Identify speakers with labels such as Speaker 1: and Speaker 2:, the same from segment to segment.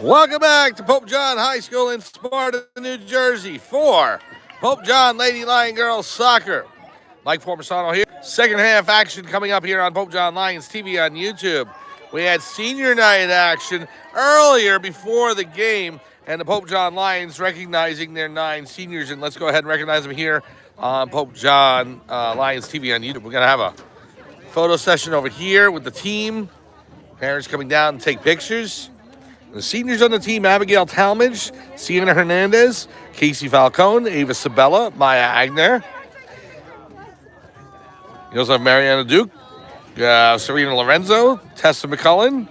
Speaker 1: Welcome back to Pope John High School in Sparta, New Jersey for Pope John Lady Lion Girls Soccer. Mike Formasano here. Second half action coming up here on Pope John Lions TV on YouTube. We had senior night action earlier before the game, and the Pope John Lions recognizing their 9 seniors. And let's go ahead and recognize them here on Pope John Lions TV on YouTube. We're going to have a photo session over here with the team. Parents coming down and take pictures. The seniors on the team: Abigail Talmadge, Sienna Hernandez, Casey Falcone, Ava Sabella, Maya Agner. You also have Mariana Duke, Serena Lorenzo, Tessa McCullen,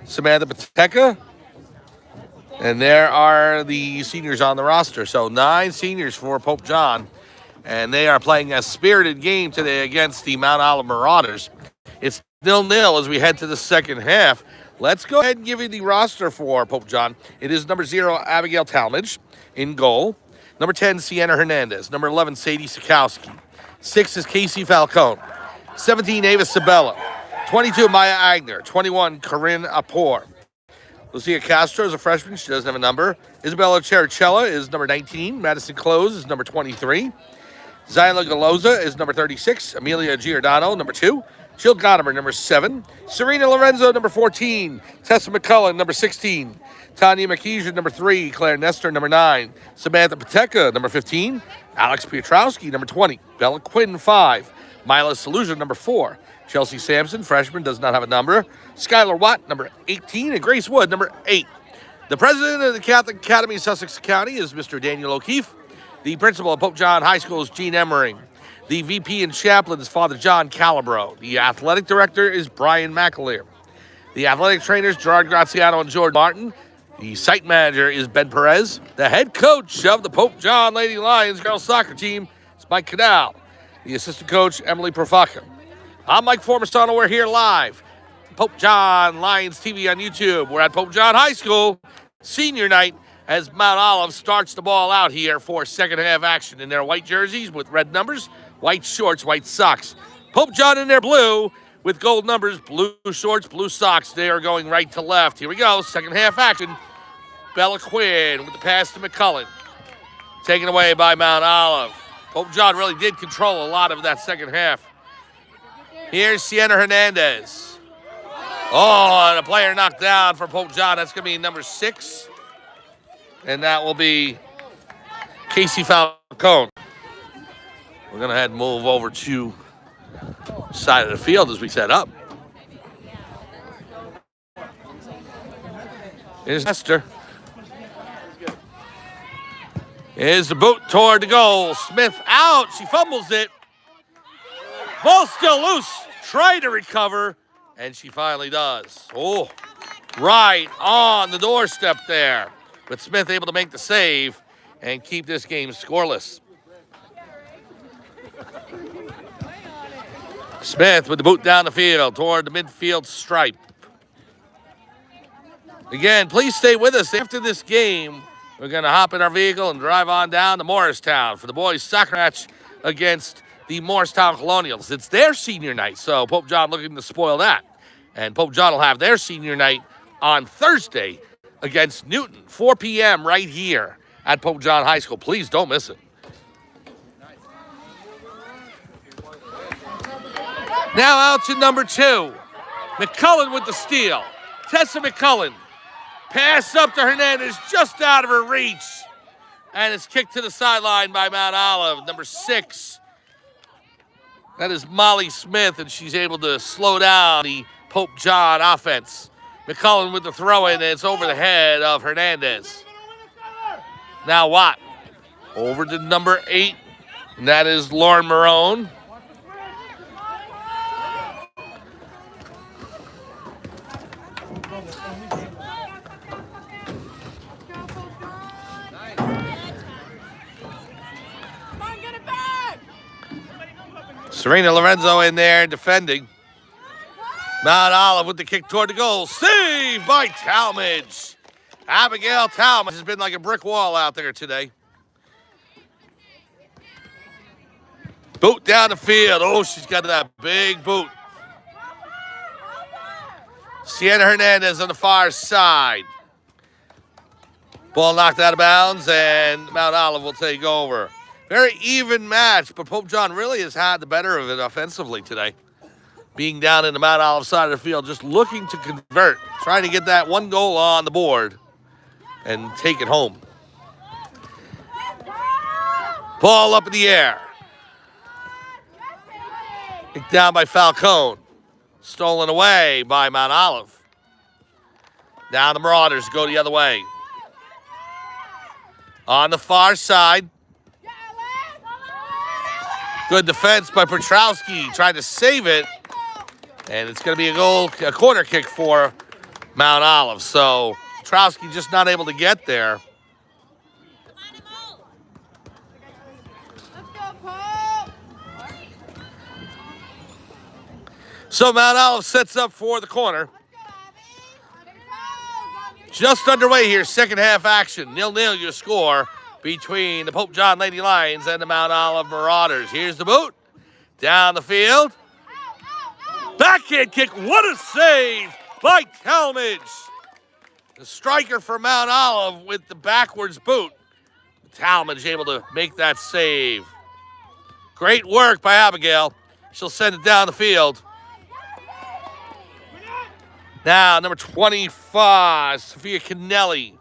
Speaker 1: Samantha Pateca. And there are the seniors on the roster. So 9 seniors for Pope John. And they are playing a spirited game today against the Mount Olive Marauders. It's 0-0 as we head to the second half. Let's go ahead and give you the roster for Pope John. It is number 0, Abigail Talmadge in goal. Number 10, Sienna Hernandez. Number 11, Sadie Sikowski. 6 is Casey Falcone. 17, Ava Sabella. 22, Maya Agner. 21, Corinne Apor. Lucia Castro is a freshman. She doesn't have a number. Isabella Chericella is number 19. Madison Close is number 23. Zyla Galoza is number 36. Amelia Giordano, number 2. Jill Godimer, number 7. Serena Lorenzo, number 14. Tessa McCullen, number 16. Tanya McKeesia, number 3. Claire Nestor, number 9. Samantha Pateca, number 15. Alex Piotrowski, number 20. Bella Quinn, 5. Mila Saluja, number 4. Chelsea Sampson, freshman, does not have a number. Skylar Watt, number 18. And Grace Wood, number 8. The president of the Catholic Academy of Sussex County is Mr. Daniel O'Keefe. The principal of Pope John High School is Gene Emmering. The VP and chaplain is Father John Calabro. The athletic director is Brian McAleer. The athletic trainers, Gerard Graziano and Jordan Martin. The site manager is Ben Perez. The head coach of the Pope John Lady Lions girls soccer team is Mike Cadal. The assistant coach, Emily Profaca. I'm Mike Formasano. We're here live. Pope John Lions TV on YouTube. We're at Pope John High School, senior night, as Mount Olive starts the ball out here for second half action in their white jerseys with red numbers, white shorts, white socks. Pope John in their blue with gold numbers, blue shorts, blue socks. They are going right to left. Here we go, second half action. Bella Quinn with the pass to McCullen. Taken away by Mount Olive. Pope John really did control a lot of that second half. Here's Sienna Hernandez. Oh, and a player knocked down for Pope John. That's going to be number 6. And that will be Casey Falcone. We're going to head and move over to the side of the field as we set up. Here's Nestor. Here's the boot toward the goal. Smith out. She fumbles it. Ball still loose. Try to recover. And she finally does. Oh, right on the doorstep there. But Smith able to make the save and keep this game scoreless. Smith with the boot down the field toward the midfield stripe. Again, please stay with us. After this game, we're going to hop in our vehicle and drive on down to Morristown for the boys' soccer match against the Morristown Colonials. It's their senior night, so Pope John looking to spoil that. And Pope John will have their senior night on Thursday against Newton, 4 p.m. right here at Pope John High School. Please don't miss it. Now out to number 2. McCullen with the steal. Tessa McCullen. Pass up to Hernandez, just out of her reach. And it's kicked to the sideline by Mount Olive, number 6. That is Molly Smith, and she's able to slow down the Pope John offense. McCullen with the throw-in, and it's over the head of Hernandez. Now Watt over to number 8, and that is Lauren Marone. Serena Lorenzo in there defending. Mount Olive with the kick toward the goal. Saved by Talmadge. Abigail Talmadge has been like a brick wall out there today. Boot down the field. Oh, she's got that big boot. Sienna Hernandez on the far side. Ball knocked out of bounds, and Mount Olive will take over. Very even match, but Pope John really has had the better of it offensively today. Being down in the Mount Olive side of the field, just looking to convert, trying to get that one goal on the board and take it home. Ball up in the air. Kicked down by Falcone. Stolen away by Mount Olive. Now the Marauders go the other way. On the far side. Good defense by Petrowski. Trying to save it. And it's going to be a corner kick for Mount Olive. So Petrowski just not able to get there. So Mount Olive sets up for the corner. Just underway here, second half action. 0-0 your score between the Pope John Lady Lions and the Mount Olive Marauders. Here's the boot. Down the field. Backhand kick. What a save by Talmadge. The striker for Mount Olive with the backwards boot. Talmadge able to make that save. Great work by Abigail. She'll send it down the field. Now, number 25, Sophia Kennelly.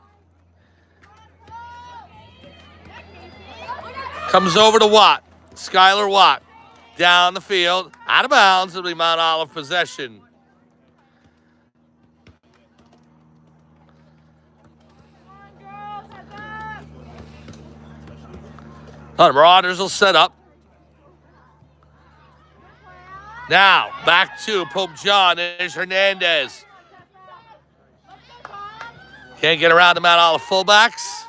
Speaker 1: Comes over to Watt. Skylar Watt. Down the field. Out of bounds. It'll be Mount Olive possession. The Marauders will set up. Now, back to Pope John. There's Hernandez. Can't get around the Mount Olive fullbacks.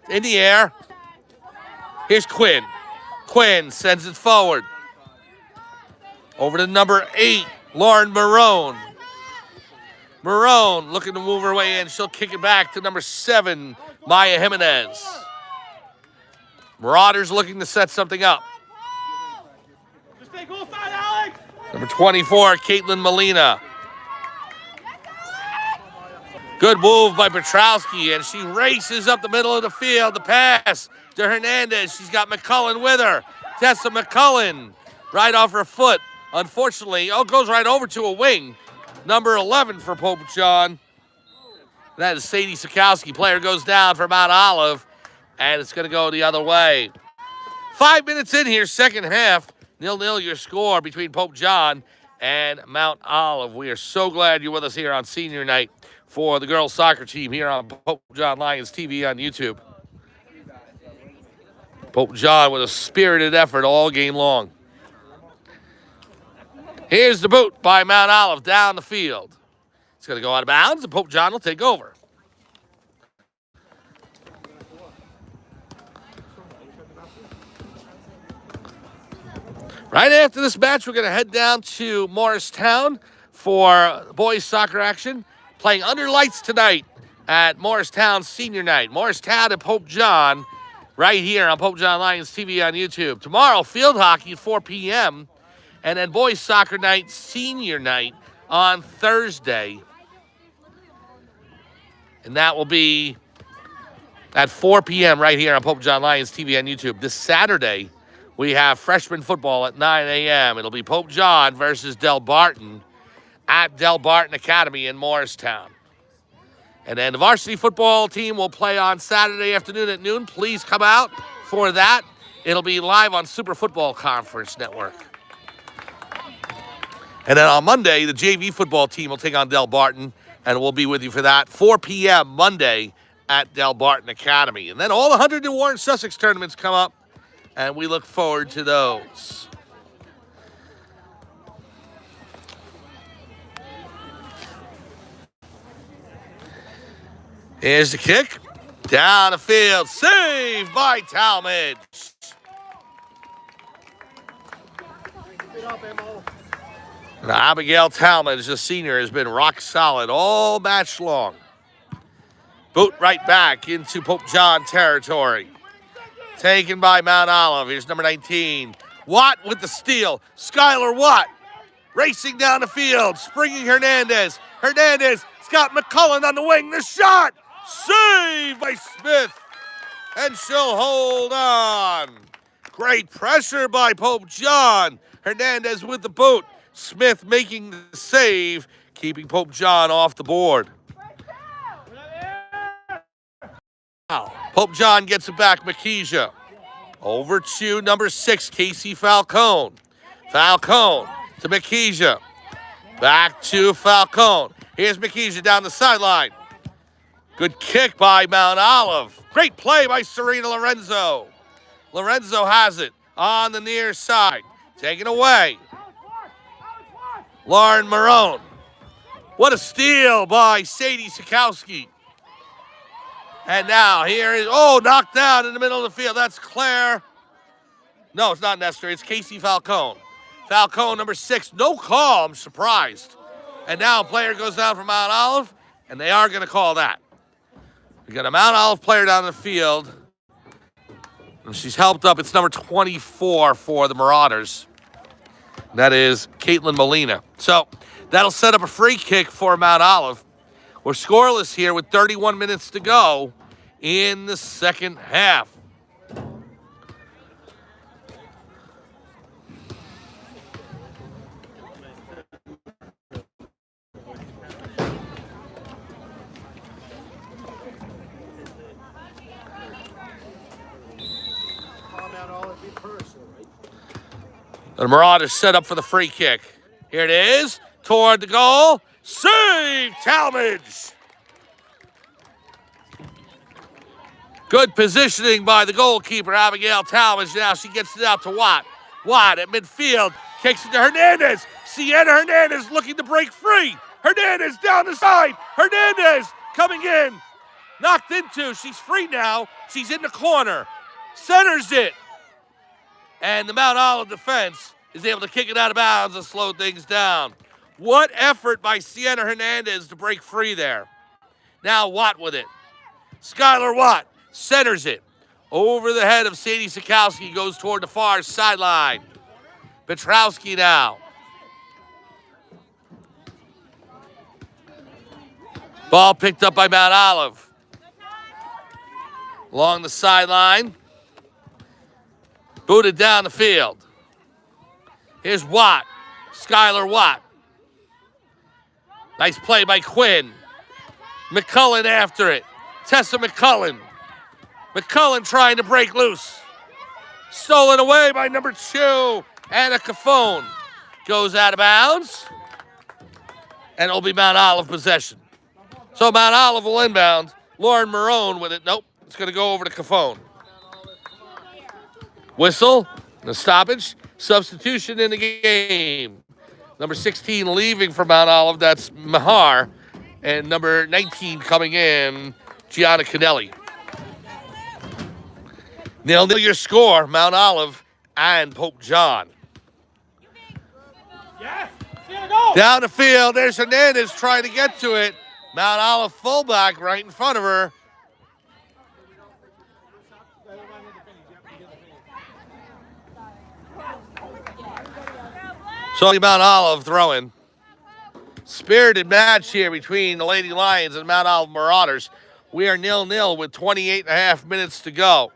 Speaker 1: In the air. Here's Quinn. Quinn sends it forward. Over to number 8, Lauren Marone. Marone looking to move her way in. She'll kick it back to number 7, Maya Jimenez. Marauders looking to set something up. Number 24, Caitlin Molina. Good move by Petrowski, and she races up the middle of the field. The pass to Hernandez. She's got McCullen with her. Tessa McCullen right off her foot. Unfortunately, goes right over to a wing. Number 11 for Pope John. That is Sadie Sikowski. Player goes down for Mount Olive, and it's going to go the other way. 5 minutes in here, second half. 0-0 your score between Pope John and Mount Olive. We are so glad you're with us here on senior night for the girls soccer team here on Pope John Lions TV on YouTube. Pope John with a spirited effort all game long. Here's the boot by Mount Olive down the field. It's going to go out of bounds, and Pope John will take over. Right after this match, we're going to head down to Morristown for boys soccer action. Playing under lights tonight at Morristown Senior Night. Morristown and Pope John right here on Pope John Lions TV on YouTube. Tomorrow, field hockey at 4 p.m. And then boys soccer night, senior night on Thursday. And that will be at 4 p.m. right here on Pope John Lions TV on YouTube. This Saturday, we have freshman football at 9 a.m. It'll be Pope John versus Del Barton at Del Barton Academy in Morristown. And then the varsity football team will play on Saturday afternoon at noon. Please come out for that. It'll be live on Super Football Conference Network. And then on Monday, the JV football team will take on Del Barton, and we'll be with you for that. 4 p.m. Monday at Del Barton Academy. And then all the 100 New Warren Sussex tournaments come up, and we look forward to those. Here's the kick. Down the field. Saved by Talmadge. And Abigail Talmadge, the senior, has been rock solid all match long. Boot right back into Pope John territory. Taken by Mount Olive. Here's number 19. Watt with the steal. Skylar Watt racing down the field. Springing Hernandez. Hernandez. Scott McCullen on the wing. The shot. Save by Smith. And she'll hold on. Great pressure by Pope John. Hernandez with the boot. Smith making the save, keeping Pope John off the board. Pope John gets it back. Makija. Over to number 6, Casey Falcone. Falcone to Makija. Back to Falcone. Here's Makija down the sideline. Good kick by Mount Olive. Great play by Serena Lorenzo. Lorenzo has it on the near side. Taken away. Lauren Marone. What a steal by Sadie Sikowski. And now here is, knocked down in the middle of the field. That's Claire. No, it's not Nestor. It's Casey Falcone. Falcone, number 6. No call. I'm surprised. And now a player goes down for Mount Olive, and they are going to call that. We got a Mount Olive player down the field. And she's helped up. It's number 24 for the Marauders. That is Caitlin Molina. So that'll set up a free kick for Mount Olive. We're scoreless here with 31 minutes to go in the second half. The Marauders set up for the free kick. Here it is, toward the goal. Save, Talmadge. Good positioning by the goalkeeper, Abigail Talmadge. Now she gets it out to Watt. Watt at midfield, kicks it to Hernandez. Sienna Hernandez looking to break free. Hernandez down the side. Hernandez coming in. Knocked into, she's free now. She's in the corner. Centers it. And the Mount Olive defense is able to kick it out of bounds and slow things down. What effort by Sienna Hernandez to break free there. Now Watt with it. Skylar Watt centers it. Over the head of Sadie Sikowski, goes toward the far sideline. Petrowski now. Ball picked up by Mount Olive. Along the sideline. Booted down the field. Here's Watt. Skylar Watt. Nice play by Quinn. McCullen after it. Tessa McCullen. McCullen trying to break loose. Stolen away by number 2, Anna Cafone. Goes out of bounds. And it'll be Mount Olive possession. So Mount Olive will inbound. Lauren Marone with it. Nope. It's going to go over to Cafone. Whistle. The stoppage. Substitution in the game. Number 16 leaving for Mount Olive, that's Mahar. And number 19 coming in, Gianna Canelli. 0-0 your score, Mount Olive and Pope John.
Speaker 2: Yes. Go.
Speaker 1: Down the field, there's Hernandez trying to get to it. Mount Olive fullback right in front of her. So Mount Olive throwing. Spirited match here between the Lady Lions and Mount Olive Marauders. We are 0-0 with 28.5 minutes to go.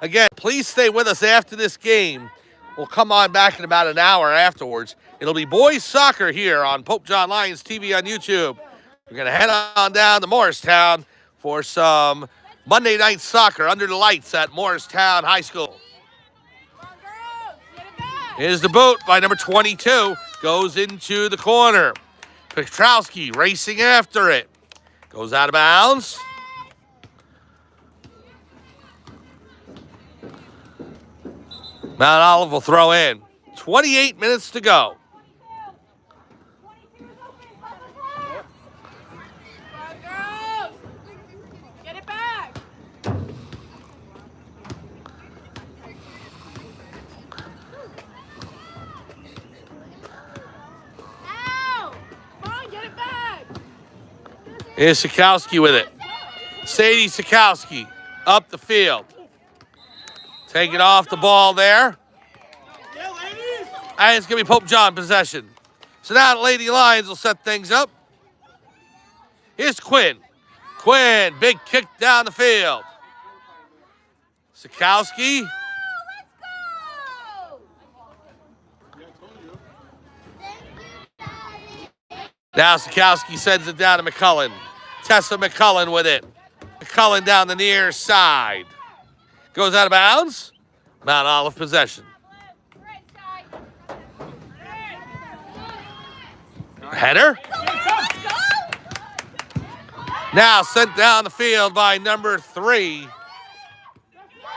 Speaker 1: Again, please stay with us after this game. We'll come on back in about an hour afterwards. It'll be boys soccer here on Pope John Lions TV on YouTube. We're going to head on down to Morristown for some Monday night soccer under the lights at Morristown High School. Here's the boot by number 22. Goes into the corner. Petrowski racing after it. Goes out of bounds. Mount Olive will throw in. 28 minutes to go.
Speaker 2: Get it back. Ow! Come on, get it back.
Speaker 1: Here's Sikowski with it. Sadie Sikowski up the field. Taking off the ball there. And it's going to be Pope John possession. So now the Lady Lions will set things up. Here's Quinn. Quinn, big kick down the field. Sikowski. Now Sikowski sends it down to McCullen. Tessa McCullen with it. McCullen down the near side. Goes out of bounds. Mount Olive possession. Header. Now sent down the field by number 3,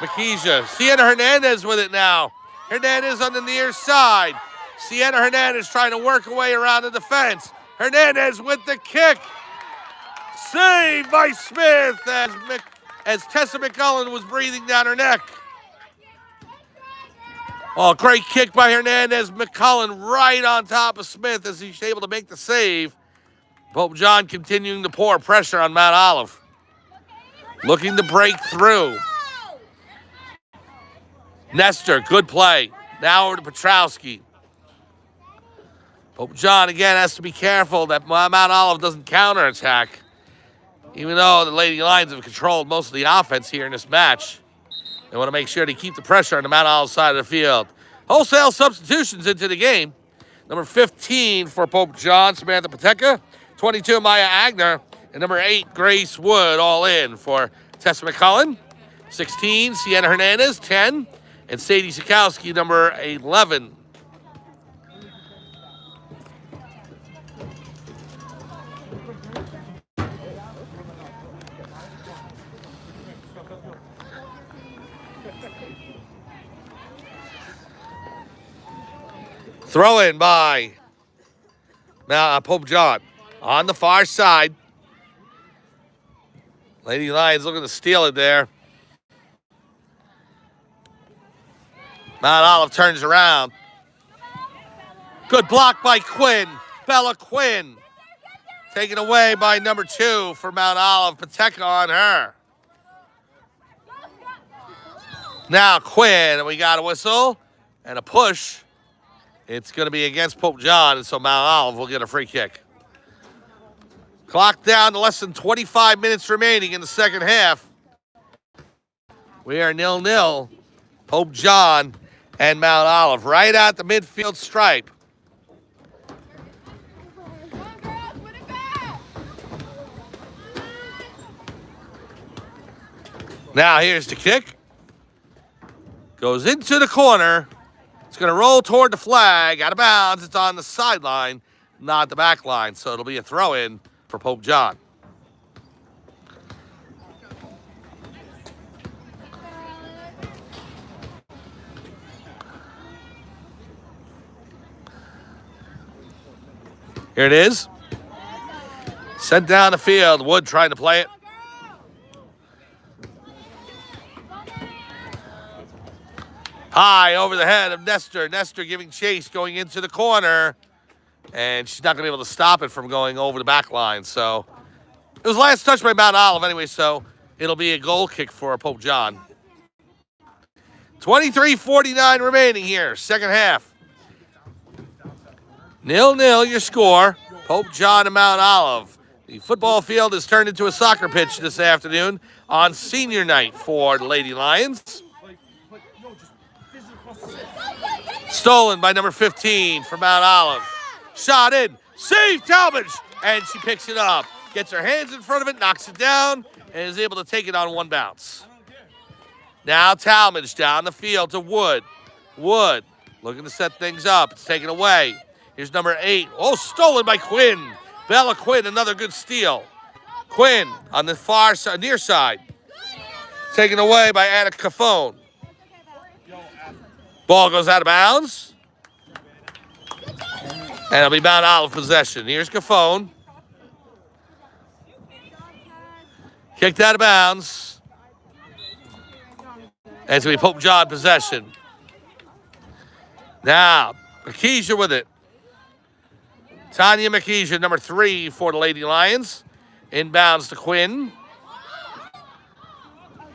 Speaker 1: Makija. Sienna Hernandez with it now. Hernandez on the near side. Sienna Hernandez trying to work her way around the defense. Hernandez with the kick. Saved by Smith as Tessa McCullen was breathing down her neck. Oh, great kick by Hernandez. McCullen right on top of Smith as he's able to make the save. Pope John continuing to pour pressure on Mount Olive. Looking to break through. Nestor, good play. Now over to Petrowski. Pope John again has to be careful that Mount Olive doesn't counterattack. Even though the Lady Lions have controlled most of the offense here in this match. They want to make sure to keep the pressure on the Mount Olive side of the field. Wholesale substitutions into the game. Number 15 for Pope John, Samantha Pateka. 22, Maya Agner. And number 8, Grace Wood, all in for Tessa McCullen. 16, Sienna Hernandez. 10, and Sadie Sikowski, number 11. Throw in by Pope John on the far side. Lady Lions looking to steal it there. Mount Olive turns around. Good block by Quinn. Bella Quinn. Taken away by number 2 for Mount Olive. Pateka on her. Now Quinn. We got a whistle and a push. It's going to be against Pope John, and so Mount Olive will get a free kick. Clock down to less than 25 minutes remaining in the second half. We are 0-0. Pope John and Mount Olive right at the midfield stripe. Now here's the kick. Goes into the corner. It's going to roll toward the flag. Out of bounds. It's on the sideline, not the back line. So it'll be a throw-in for Pope John. Here it is. Sent down the field. Wood trying to play it. High over the head of Nestor. Nestor giving chase, going into the corner. And she's not going to be able to stop it from going over the back line. So it was last touch by Mount Olive anyway, so it'll be a goal kick for Pope John. 23:49 remaining here, second half. 0-0 your score. Pope John and Mount Olive. The football field is turned into a soccer pitch this afternoon on senior night for the Lady Lions. Stolen by number 15 for Mount Olive. Shot in. Save Talmadge. And she picks it up. Gets her hands in front of it, knocks it down, and is able to take it on one bounce. Now Talmadge down the field to Wood. Wood looking to set things up. It's taken away. Here's number 8. Oh, stolen by Quinn. Bella Quinn, another good steal. Quinn on the far side, near side. Taken away by Anna Cafone. Ball goes out of bounds. And it'll be Mount Olive possession. Here's Cafone. Kicked out of bounds. And it's going to be Pope John possession. Now, Makija with it. Tanya Makija, number 3 for the Lady Lions. Inbounds to Quinn.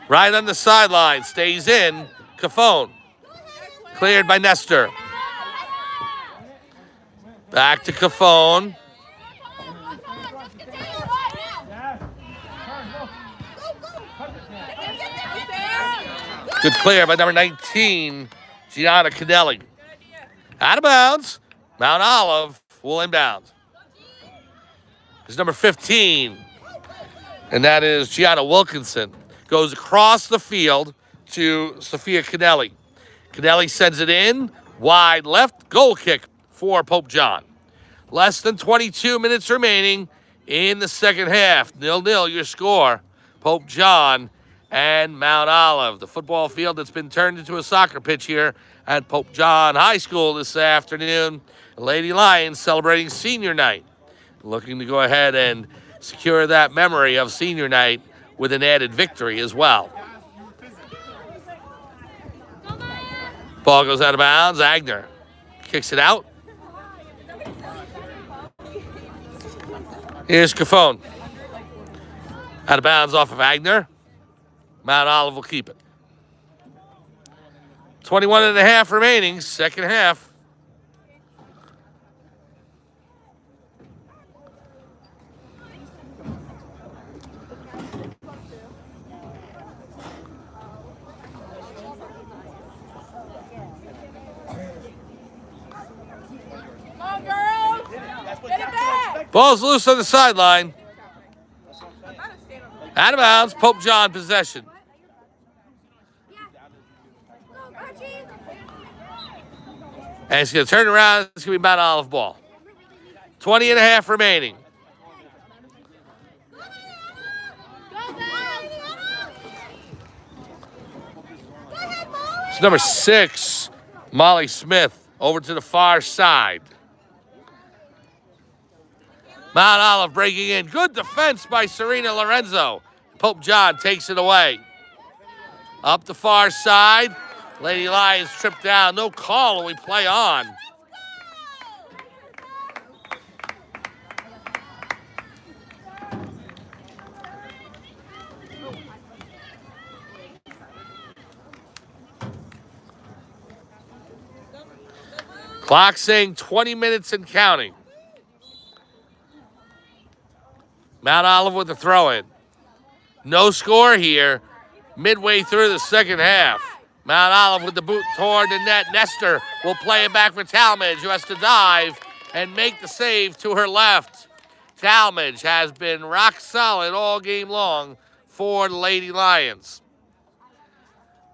Speaker 1: Right on the sideline. Stays in. Cafone. Cleared by Nestor. Back to Cafone. Good clear by number 19, Gianna Canelli. Out of bounds. Mount Olive will inbound. It's number 15, and that is Gianna Wilkinson. Goes across the field to Sophia Canelli. Canelli sends it in, wide left, goal kick for Pope John. Less than 22 minutes remaining in the second half. 0-0 your score. Pope John and Mount Olive. The football field that's been turned into a soccer pitch here at Pope John High School this afternoon. Lady Lions celebrating senior night. Looking to go ahead and secure that memory of senior night with an added victory as well. Ball goes out of bounds. Agner kicks it out. Here's Cafone. Out of bounds off of Agner. Mount Olive will keep it. 21 and a half remaining, second half.
Speaker 2: Come on, girls. Get it back.
Speaker 1: Ball's loose on the sideline. Out of bounds, Pope John possession. And it's going to turn around. It's going to be Mount Olive ball. 20 and a half remaining. It's number 6, Molly Smith, over to the far side. Mount Olive breaking in. Good defense by Serena Lorenzo. Pope John takes it away. Up the far side. Lady Lions tripped down. No call when we play on. Clock saying 20 minutes and counting. Mount Olive with the throw-in. No score here. Midway through the second half. Mount Olive with the boot toward the net. Nestor will play it back for Talmadge, who has to dive and make the save to her left. Talmadge has been rock solid all game long for the Lady Lions.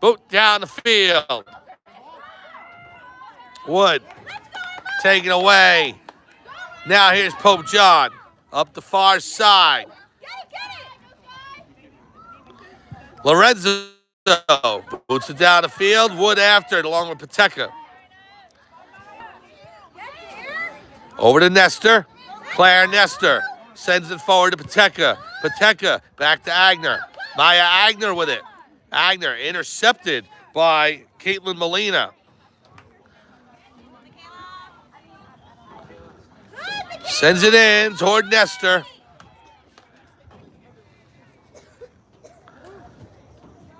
Speaker 1: Boot down the field. Wood taken away. Now here's Pope John up the far side. Lorenzo boots it down the field. Wood after it along with Pateka. Over to Nestor. Claire Nestor sends it forward to Pateka. Pateka back to Agner. Maya Agner with it. Agner intercepted by Caitlin Molina. Sends it in toward Nestor.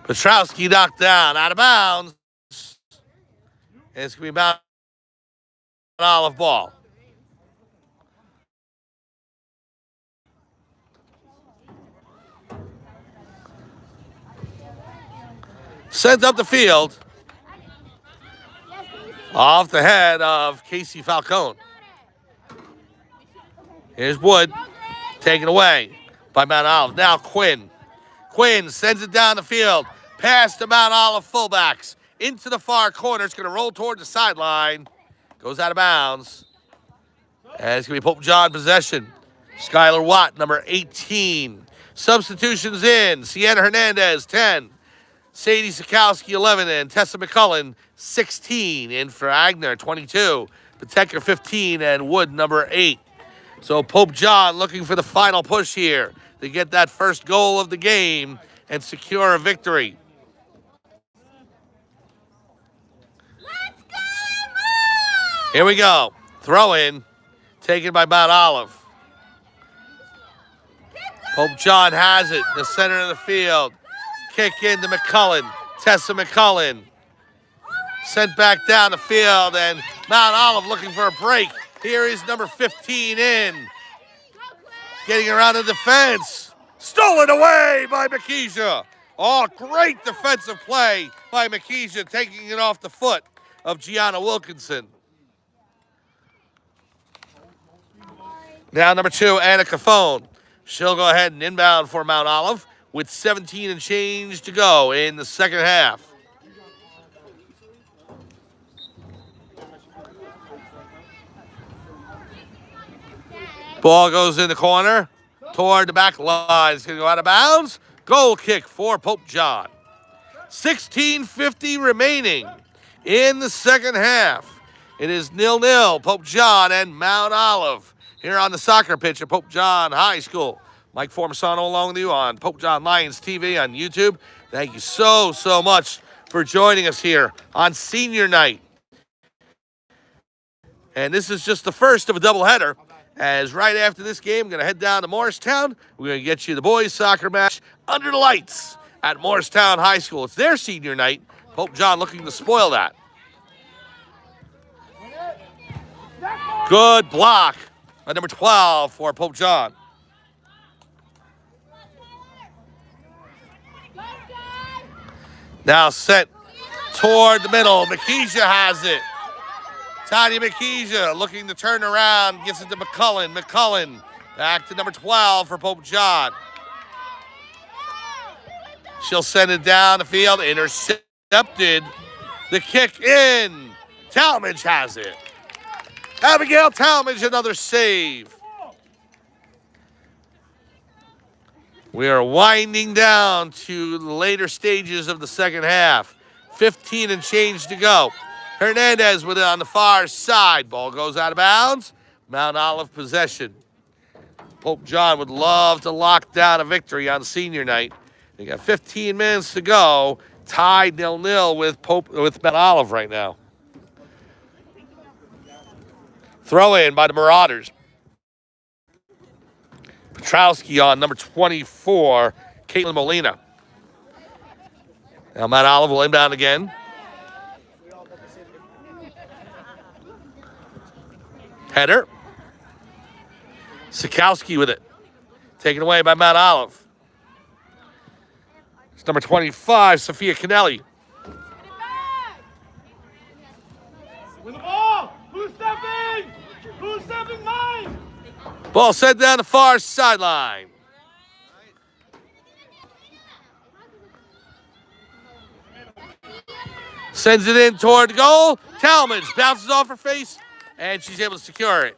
Speaker 1: Petrowski knocked down, out of bounds. And it's going to be Mount Olive ball. Sent up the field. Off the head of Casey Falcone. Here's Wood. Taken away by Mount Olive. Now Quinn. Quinn sends it down the field. Past the Mount Olive fullbacks. Into the far corner. It's going to roll toward the sideline. Goes out of bounds. And it's going to be Pope John possession. Skylar Watt, number 18. Substitutions in. Sienna Hernandez, 10. Sadie Sikowski, 11. And Tessa McCullen, 16. In for Agner, 22. Pateka, 15. And Wood, number 8. So Pope John looking for the final push here to get that first goal of the game and secure a victory.
Speaker 2: Let's go!
Speaker 1: Here we go. Throw in, taken by Mount Olive. Pope John has it in the center of the field. Kick into McCullen. Tessa McCullen. Sent back down the field, and Mount Olive looking for a break. Here is number 15 in. Getting around the defense. Stolen away by Makisha. Oh, great defensive play by McKeisha, taking it off the foot of Gianna Wilkinson. Now number 2, Anna Cafone. She'll go ahead and inbound for Mount Olive with 17 and change to go in the second half. Ball goes in the corner toward the back line. It's going to go out of bounds. Goal kick for Pope John. 16:50 remaining in the second half. It is 0-0, Pope John and Mount Olive here on the soccer pitch at Pope John High School. Mike Formasano along with you on Pope John Lions TV on YouTube. Thank you so much for joining us here on senior night. And this is just the first of a doubleheader, as right after this game, I'm going to head down to Morristown. We're going to get you the boys' soccer match under the lights at Morristown High School. It's their senior night. Pope John looking to spoil that. Good block by number 12 for Pope John. Now set toward the middle. McKeisha has it. Tanya McKeisha looking to turn around. Gets it to McCullen. McCullen back to number 12 for Pope John. She'll send it down the field. Intercepted. The kick in. Talmadge has it. Abigail Talmadge, another save. We are winding down to the later stages of the second half. 15 and change to go. Hernandez with it on the far side. Ball goes out of bounds. Mount Olive possession. Pope John would love to lock down a victory on senior night. They got 15 minutes to go. Tied 0-0 with Mount Olive right now. Throw in by the Marauders. Petrowski on number 24, Caitlin Molina. Now Mount Olive will inbound again. Header. Sikowski with it. Taken away by Mount Olive. It's number 25, Sophia Kennelly.
Speaker 3: With the ball! Who's stepping? Who's stepping mine?
Speaker 1: Ball sent down the far sideline. Sends it in toward the goal. Talmadge bounces off her face, and she's able to secure it.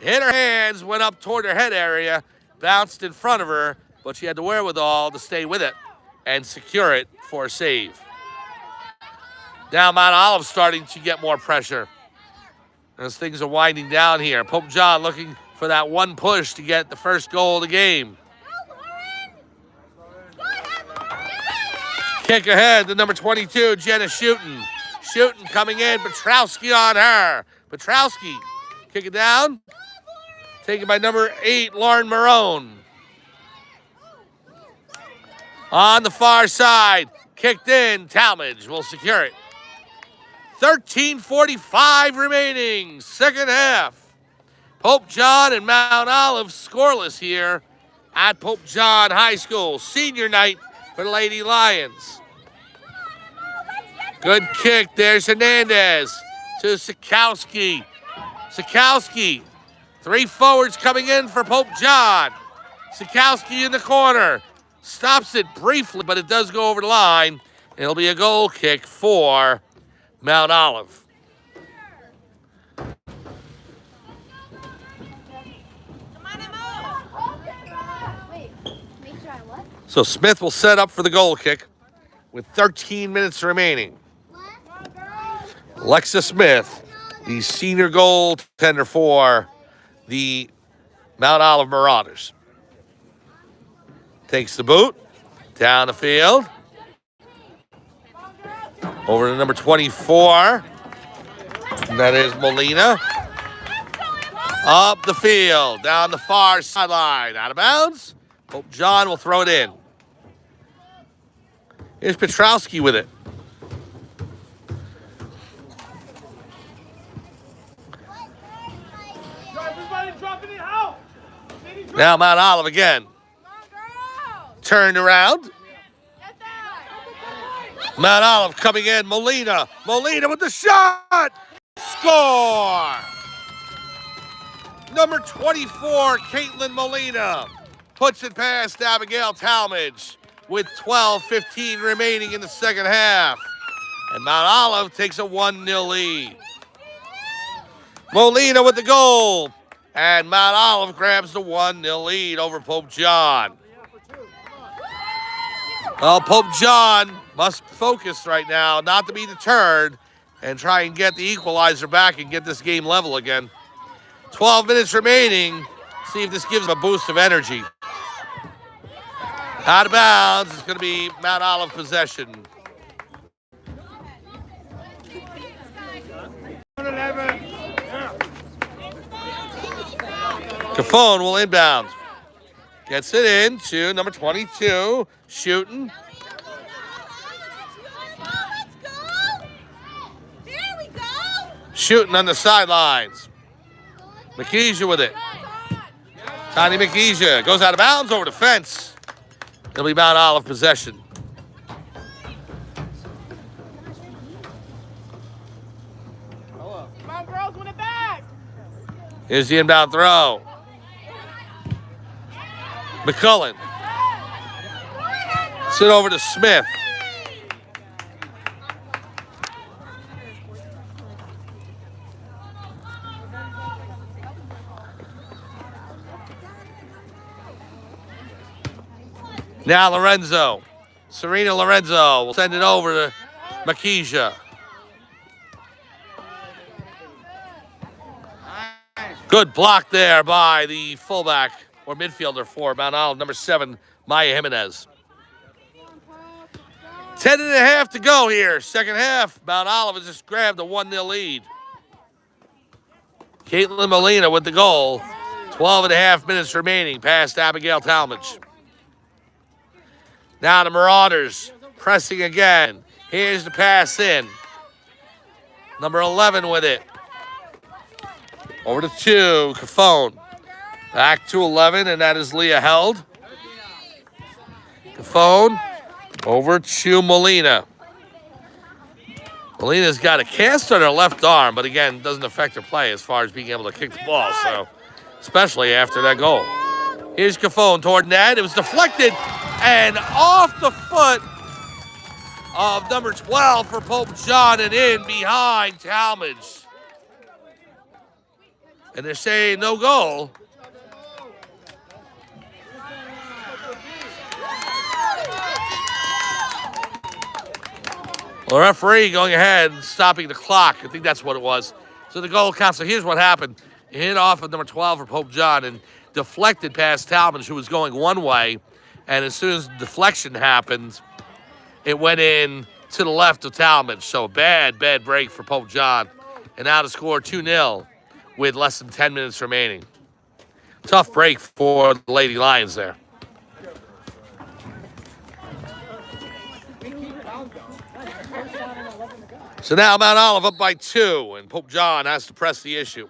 Speaker 1: Hit her hands, went up toward her head area, bounced in front of her, but she had the wherewithal to stay with it and secure it for a save. Now Mount Olive starting to get more pressure as things are winding down here. Pope John looking for that one push to get the first goal of the game. Kick ahead to number 22, Jenna Shooten. Shooten coming in, Petrowski on her. Petrowski, kick it down. Taken by number 8, Lauren Marone. On the far side, kicked in, Talmadge will secure it. 13:45 remaining, second half. Pope John and Mount Olive scoreless here at Pope John High School. Senior night for the Lady Lions. Good kick. There's Hernandez to Sikowski. Sikowski. 3 forwards coming in for Pope John. Sikowski in the corner. Stops it briefly, but it does go over the line. It'll be a goal kick for Mount Olive. So Smith will set up for the goal kick with 13 minutes remaining. Alexa Smith, the senior goaltender for the Mount Olive Marauders. Takes the boot, down the field. Over to number 24. And that is Molina. Up the field, down the far sideline, out of bounds. Pope John will throw it in. Here's Petrowski with it. Now Mount Olive again. Turned around. Mount Olive coming in. Molina with the shot. Score! Number 24, Caitlin Molina, puts it past Abigail Talmadge with 12:15 remaining in the second half. And Mount Olive takes a 1-0 lead. Molina with the goal. And Mount Olive grabs the 1-0 lead over Pope John. Well, Pope John must focus right now, not to be deterred, and try and get the equalizer back and get this game level again. 12 minutes remaining. See if this gives them a boost of energy. Out of bounds. It's going to be Mount Olive possession.
Speaker 3: 11.
Speaker 1: Cafone will inbound. Gets it in to number 22, shooting. Shooting on the sidelines. McKeesha with it. Tiny McKeesha goes out of bounds over the fence. It'll be Mount Olive possession.
Speaker 2: Come on, girls, win it back.
Speaker 1: Here's the inbound throw. McCullen. Sit over to Smith. Now Lorenzo. Serena Lorenzo will send it over to McKeesha. Good block there by the fullback or midfielder for Mount Olive, number 7, Maya Jimenez. 10.5 to go here. Second half, Mount Olive has just grabbed a 1-0 lead. Caitlin Molina with the goal. 12.5 minutes remaining past Abigail Talmadge. Now the Marauders pressing again. Here's the pass in. Number 11 with it. Over to 2, Cafone. Back to 11, and that is Leah Held. Cafone over to Molina. Molina's got a cast on her left arm, but again, doesn't affect her play as far as being able to kick the ball, so especially after that goal. Here's Cafone toward net. It was deflected and off the foot of number 12 for Pope John and in behind Talmadge. And they're saying no goal. Well, the referee going ahead and stopping the clock. I think that's what it was. So the goal counts. So here's what happened. It hit off of number 12 for Pope John and deflected past Talmadge, who was going one way. And as soon as the deflection happened, it went in to the left of Talmadge. So a bad break for Pope John. And now to score 2-0 with less than 10 minutes remaining. Tough break for the Lady Lions there. So now Mount Olive up by 2, and Pope John has to press the issue.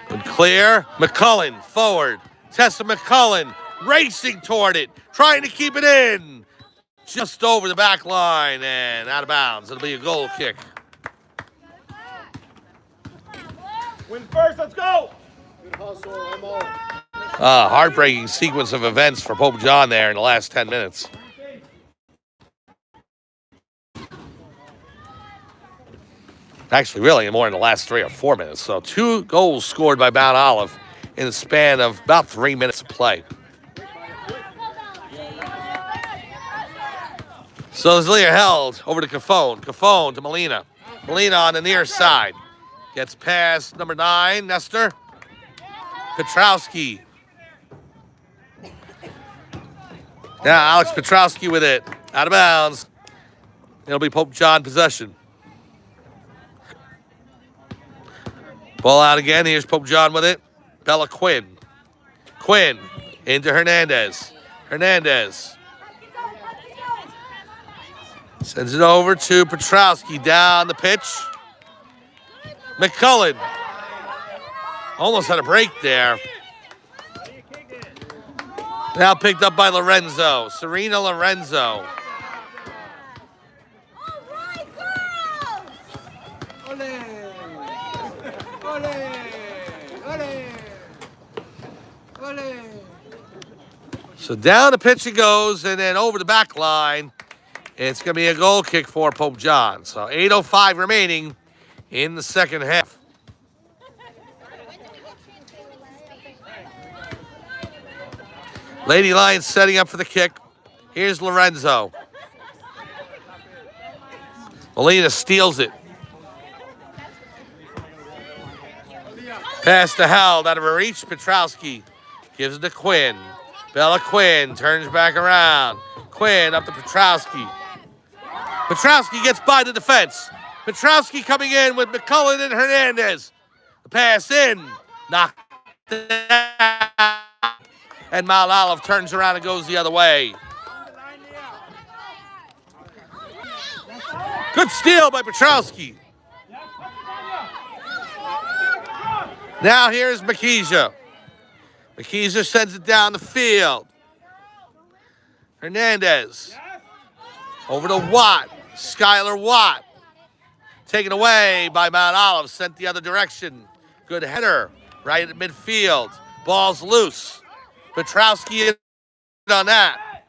Speaker 1: And clear, McCullen forward. Tessa McCullen racing toward it, trying to keep it in. Just over the back line and out of bounds. It'll be a goal kick.
Speaker 3: Win first, let's go.
Speaker 1: Heartbreaking sequence of events for Pope John there in the last 10 minutes. Actually, really, more in the last 3 or 4 minutes. So 2 goals scored by Mount Olive in the span of about 3 minutes of play. So as Leah Held over to Cafone. Cafone to Molina. Molina on the near side. Gets past number 9, Nestor. Petrowski. Now Alex Petrowski with it. Out of bounds. It'll be Pope John possession. Ball out again. Here's Pope John with it. Bella Quinn. Quinn into Hernandez. Hernandez sends it over to Petrowski down the pitch. McCullen almost had a break there. Now picked up by Lorenzo. Serena Lorenzo. So down the pitch it goes, and then over the back line. It's going to be a goal kick for Pope John. So 8:05 remaining in the second half. Lady Lions setting up for the kick. Here's Lorenzo. Molina steals it. Pass to Held out of her reach. Petrowski gives it to Quinn. Bella Quinn turns back around. Quinn up to Petrowski. Petrowski gets by the defense. Petrowski coming in with McCullen and Hernandez. The pass in. Knocked down. And Mount Olive turns around and goes the other way. Good steal by Petrowski. Now here's Makija. Makija sends it down the field. Hernandez. Over to Watt. Skylar Watt. Taken away by Mount Olive. Sent the other direction. Good header. Right at midfield. Ball's loose. Petrowski in on that.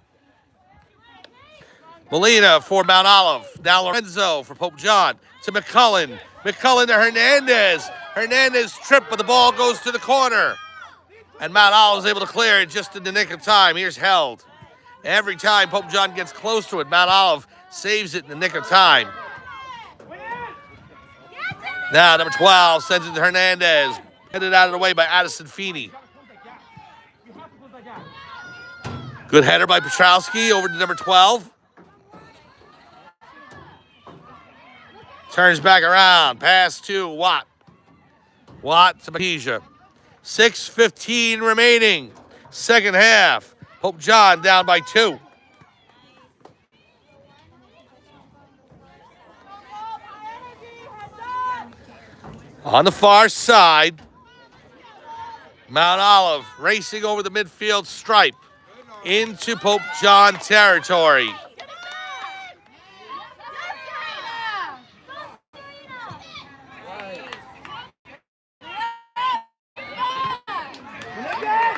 Speaker 1: Molina for Mount Olive. Now Lorenzo for Pope John. To McCullen. McCullen to Hernandez. Hernandez tripped, but the ball goes to the corner. And Mount Olive is able to clear it just in the nick of time. Here's Held. Every time Pope John gets close to it, Mount Olive saves it in the nick of time. Now number 12 sends it to Hernandez. Headed out of the way by Addison Feeney. Good header by Petrowski over to number 12. Turns back around. Pass to Watt. Watt to Makija. 6:15 remaining. Second half. Pope John down by 2. On the far side, Mount Olive racing over the midfield stripe into Pope John territory.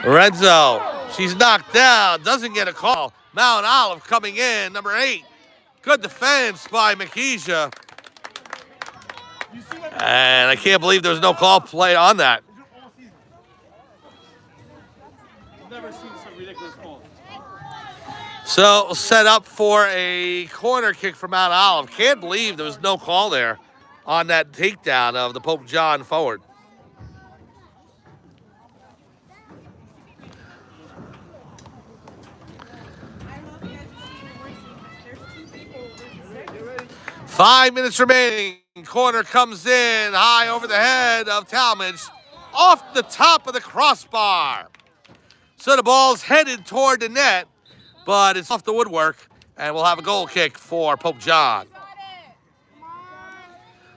Speaker 1: Lorenzo, she's knocked down, doesn't get a call. Mount Olive coming in, number 8. Good defense by Makija. And I can't believe there was no call play on that. So set up for a corner kick for Mount Olive. Can't believe there was no call there on that takedown of the Pope John forward. Five minutes remaining. Corner comes in high over the head of Talmadge, off the top of the crossbar. So the ball's headed toward the net, but it's off the woodwork, and we'll have a goal kick for Pope John.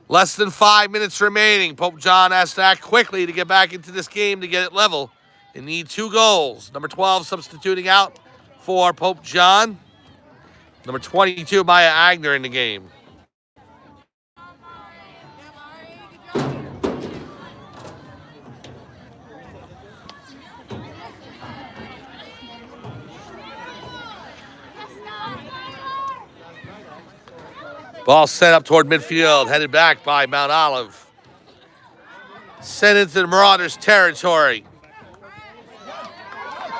Speaker 1: Less than 5 minutes remaining. Pope John has to act quickly to get back into this game to get it level. They need 2 goals. Number 12 substituting out for Pope John. Number 22, Maya Agner in the game. Ball set up toward midfield, headed back by Mount Olive. Sent into the Marauders' territory.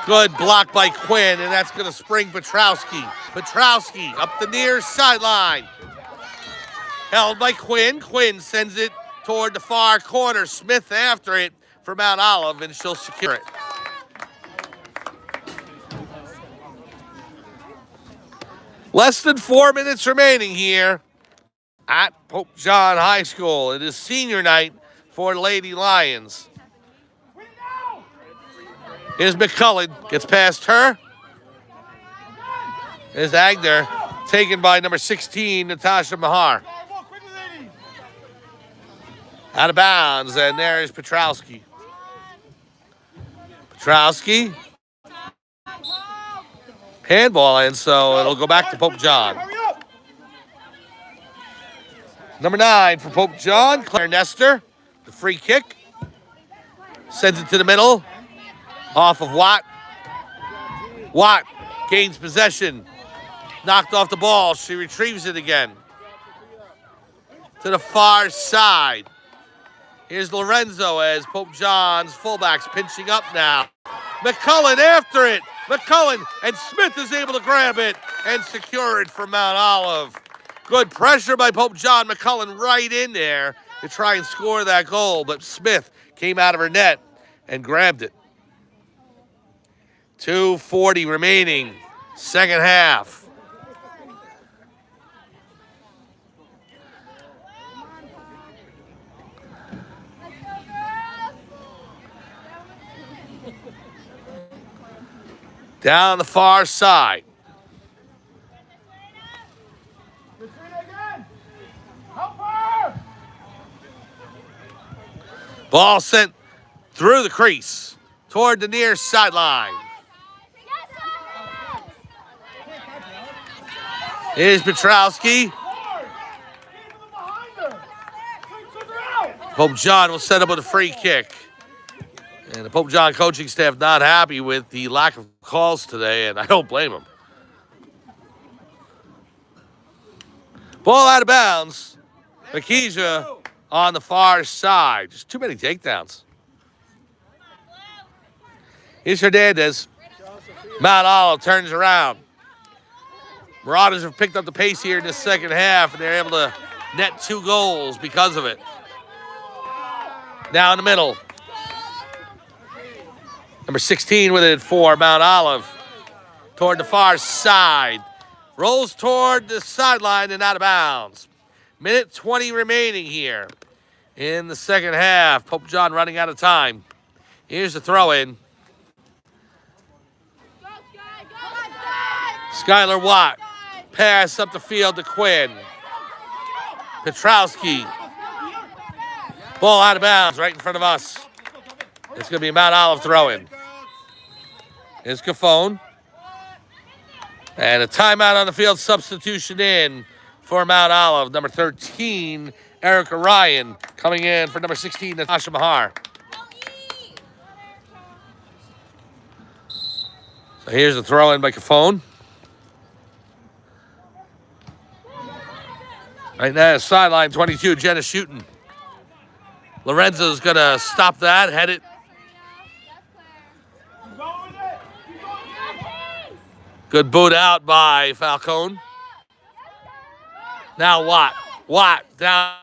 Speaker 1: Good block by Quinn, and that's going to spring Petrowski. Petrowski up the near sideline. Held by Quinn. Quinn sends it toward the far corner. Smith after it for Mount Olive, and she'll secure it. Less than 4 minutes remaining here at Pope John High School. It is senior night for Lady Lions. Here's McCullen, gets past her. Here's Agner, taken by number 16, Natasha Mahar. Out of bounds, and there is Petrowski. Petrowski handball in, so it'll go back to Pope John.
Speaker 3: Hurry up!
Speaker 1: Number 9 for Pope John, Claire Nestor. The free kick. Sends it to the middle. Off of Watt. Watt gains possession. Knocked off the ball. She retrieves it again. To the far side. Here's Lorenzo as Pope John's fullbacks pinching up now. McCullen after it. McCullen and Smith is able to grab it and secure it for Mount Olive. Good pressure by Pope John. McCullen right in there to try and score that goal, but Smith came out of her net and grabbed it. 2:40 remaining, second half. Down the far side.
Speaker 3: Katrina again! Help her!
Speaker 1: Ball sent through the crease toward the near sideline. Here's Petrowski.
Speaker 3: Hard! Keep them behind her! Take each other out!
Speaker 1: Pope John will set up with a free kick. And the Pope John coaching staff not happy with the lack of calls today, and I don't blame them. Ball out of bounds. Makija on the far side. Just too many takedowns. Here's Hernandez. Mount Olive turns around. Marauders have picked up the pace here in the second half, and they're able to net 2 goals because of it. Now in the middle. Number 16 with it for Mount Olive. Toward the far side. Rolls toward the sideline and out of bounds. Minute 20 remaining here in the second half. Pope John running out of time. Here's the throw in. Skylar Watt. Pass up the field to Quinn. Petrowski. Ball out of bounds right in front of us. It's going to be a Mount Olive throw-in. Here's Cafone. And a timeout on the field, substitution in for Mount Olive. Number 13, Erica Ryan, coming in for number 16, Natasha Mahar. So here's the throw-in by Cafone. Right now, sideline 22, Jenna shooting. Lorenzo's going to stop that, head it. Good boot out by Falcone. Now Watt. Watt down.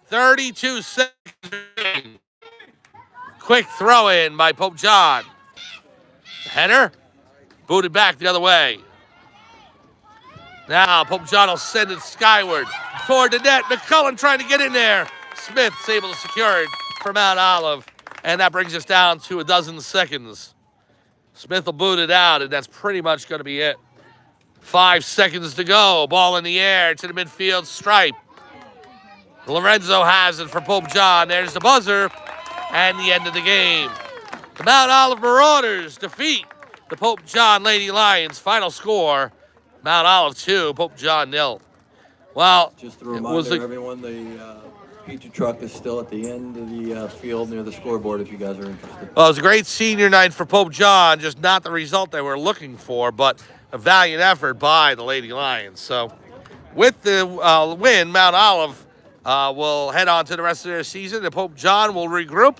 Speaker 1: 32 seconds. Quick throw in by Pope John. Header. Booted back the other way. Now Pope John will send it skyward toward the net. McCullen trying to get in there. Smith's able to secure it for Mount Olive. And that brings us down to 12 seconds. Smith will boot it out, and that's pretty much going to be it. 5 seconds to go. Ball in the air to the midfield stripe. Lorenzo has it for Pope John. There's the buzzer, and the end of the game. The Mount Olive Marauders defeat the Pope John Lady Lions. Final score, Mount Olive 2, Pope John 0. Well,
Speaker 4: just a reminder, everyone, the pizza truck is still at the end of the field near the scoreboard if you guys are interested.
Speaker 1: Well, it was a great senior night for Pope John, just not the result they were looking for, but a valiant effort by the Lady Lions. So with the win, Mount Olive will head on to the rest of their season, and Pope John will regroup,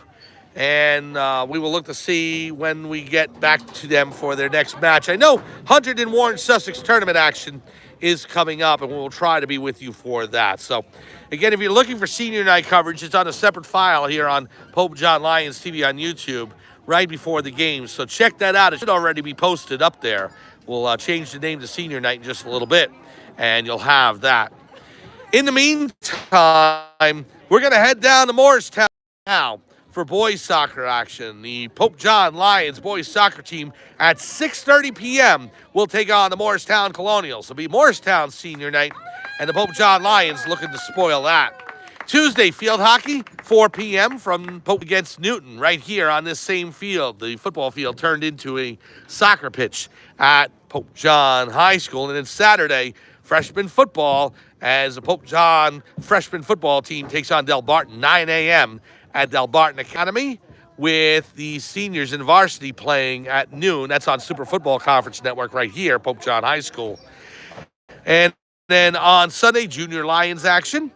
Speaker 1: and we will look to see when we get back to them for their next match. I know Hunter and Warren Sussex tournament action is coming up, and we'll try to be with you for that. So, again, if you're looking for senior night coverage, it's on a separate file here on Pope John Lions TV on YouTube right before the game. So check that out. It should already be posted up there. We'll change the name to senior night in just a little bit, and you'll have that. In the meantime, we're going to head down to Morristown now for boys soccer action. The Pope John Lions boys soccer team at 6:30 p.m. will take on the Morristown Colonials. It'll be Morristown senior night, and the Pope John Lions looking to spoil that. Tuesday, field hockey, 4 p.m. from Pope against Newton, right here on this same field. The football field turned into a soccer pitch at Pope John High School. And then Saturday, freshman football, as the Pope John freshman football team takes on Del Barton, 9 a.m. at Del Barton Academy, with the seniors in varsity playing at noon. That's on Super Football Conference Network right here, Pope John High School. And then on Sunday, Junior Lions action.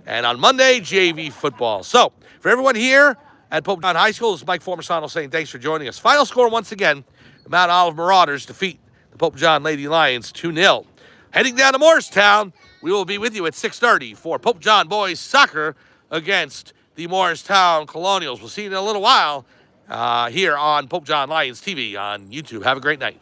Speaker 1: And on Monday, JV football. So, for everyone here at Pope John High School, this is Mike Formisano saying thanks for joining us. Final score once again, the Mount Olive Marauders defeat the Pope John Lady Lions 2-0. Heading down to Morristown, we will be with you at 6:30 for Pope John boys soccer against the Morristown Colonials. We'll see you in a little while here on Pope John Lions TV on YouTube. Have a great night.